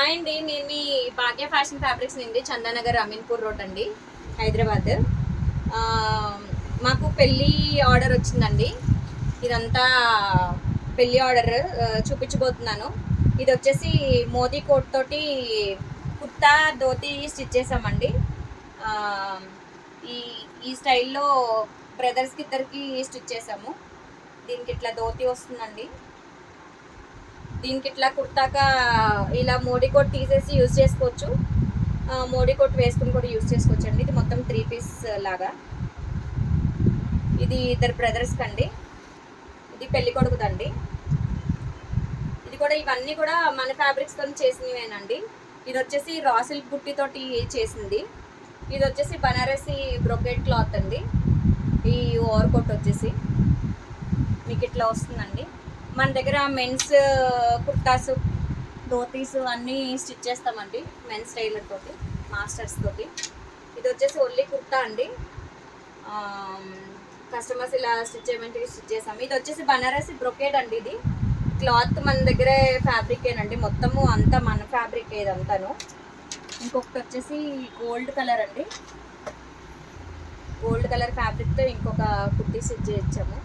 Hi అండి, నేను మీ భాగ్య fashion fabrics నుండి చందానగర్ అమీన్పూర్ రోడ్ అండి, హైదరాబాద్. ఆ, మాకు పెళ్ళి ఆర్డర్ వచ్చిందండి. ఇదంతా పెళ్ళి ఆర్డర్ చూపించబోతున్నాను. ఇది వచ్చేసి మోదీ కోట్ తోటి కుర్తా ధోతి స్టిచ్ చేసామండి. ఆ, ఈ ఈ స్టైల్లో బ్రదర్స్కి ఇద్దరికి స్టిచ్ చేసాము. దీనికి ఇట్లా ధోతి వస్తుందండి. దీనికి ఇట్లా కుర్తాక ఇలా మోడీ కోట్ తీసేసి యూజ్ చేసుకోవచ్చు. మోడీ కోట్ వేసుకుని కూడా యూజ్ చేసుకోవచ్చు అండి. ఇది మొత్తం 3 పీస్ లాగా. ఇది ఇద్దరు బ్రదర్స్కి అండి. ఇది పెళ్లి కొడుకుదండి. ఇది కూడా ఇవన్నీ కూడా మన ఫ్యాబ్రిక్స్తో చేసినవేనండి. ఇది వచ్చేసి రా సిల్క్ బుట్టితోటి చేసింది. ఇది వచ్చేసి బనారసి బ్రొకెట్ క్లాత్ అండి. ఈ ఓవర్ కోట్ వచ్చేసి మీకు ఇట్లా వస్తుందండి. మన దగ్గర మెన్స్ కుర్తాస్ ధోతీస్ అన్నీ స్టిచ్ చేస్తామండి, మెన్స్ టైలర్ తోటి, మాస్టర్స్ తోటి. ఇది వచ్చేసి ఓన్లీ కుర్తా అండి. కస్టమర్స్ ఇలా స్టిచ్ చేయమంటే స్టిచ్ చేసాము. ఇది వచ్చేసి బనారసి బ్రొకేడ్ అండి. ఇది క్లాత్ మన దగ్గరే ఫ్యాబ్రికేనండి, మొత్తము అంతా మన ఫ్యాబ్రిక్ ఇదంతాను. ఇంకొకటి వచ్చేసి గోల్డ్ కలర్ అండి. గోల్డ్ కలర్ ఫ్యాబ్రిక్తో ఇంకొక కుర్తీ స్టిచ్ చేయించాము.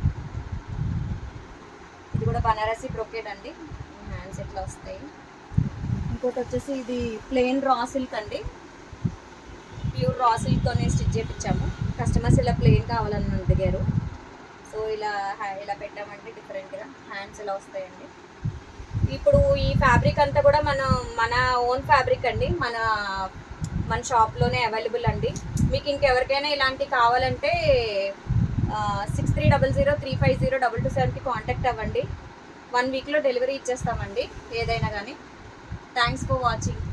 ఇది కూడా బనారసి బ్రొకేడ్ అండి. హ్యాండ్స్ ఎట్లా వస్తాయి. ఇంకోటి వచ్చేసి ఇది ప్లెయిన్ రా సిల్క్ అండి. ప్యూర్ రా సిల్క్తోనే స్టిచ్ చేయించాము. కస్టమర్స్ ఇలా ప్లెయిన్ కావాలని అడిగారు. సో ఇలా పెట్టామంటే డిఫరెంట్గా హ్యాండ్స్ ఇలా వస్తాయండి. ఇప్పుడు ఈ ఫ్యాబ్రిక్ అంతా కూడా మన ఓన్ ఫ్యాబ్రిక్ అండి. మన షాప్లోనే అవైలబుల్ అండి. మీకు ఇంకెవరికైనా ఇలాంటివి కావాలంటే 6300350227కి కాంటాక్ట్ అవ్వండి. 1 వీక్లో డెలివరీ ఇచ్చేస్తామండి ఏదైనా కానీ. Thanks for watching.